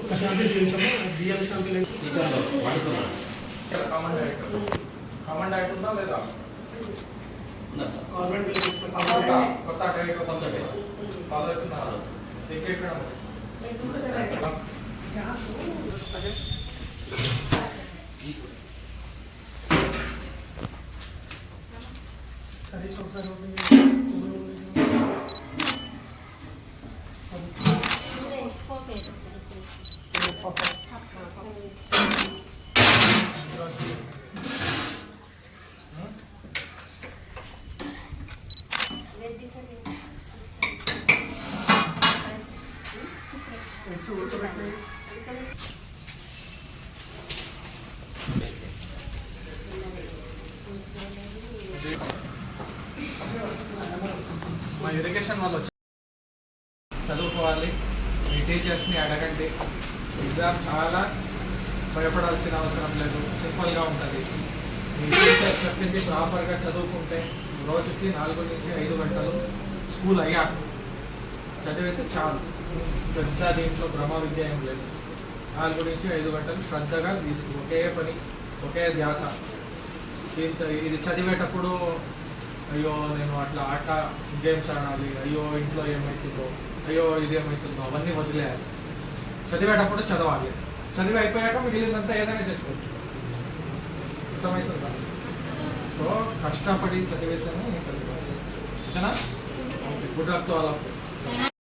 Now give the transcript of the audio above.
ఒక షాంపిల్ చూపించమ్మా. బియ్యం sample common diet ఉందా లేదా? గవర్నమెంట్ కొత్త డైట్ ఫాలో అవుతున్నారు. ఎక్కడ మా ఇరిగేషన్ వాళ్ళు వచ్చి చదువుకోవాలి. మీ టీచర్స్ని అడగండి. ఎగ్జామ్ చాలా భయపడాల్సిన అవసరం లేదు, సింపుల్గా ఉంటుంది. మీ టీచర్ చెప్పింది ప్రాపర్గా చదువుకుంటే రోజుకి 4 నుంచి 5 గంటలు స్కూల్ అయ్యాక చదివితే చాలు. పెద్ద దీంట్లో బ్రహ్మ విద్య ఏం లేదు. 4 నుంచి 5 గంటలు శ్రద్ధగా ఒకే పని, ఒకే ధ్యాస. ఇది చదివేటప్పుడు అయ్యో నేను అట్లా గేమ్స్ ఆడాలి, అయ్యో ఇంట్లో ఏమవుతుందో, అయ్యో ఇదేమవుతుందో అవన్నీ వదిలేయాలి. చదివేటప్పుడు చదవాలి. చదివి అయిపోయాక మిగిలిందంతా ఏదైనా చేసుకోవచ్చు. అర్థమవుతుందా? సో కష్టపడి చదివితేనే ఓకేనా? Good luck to all of you.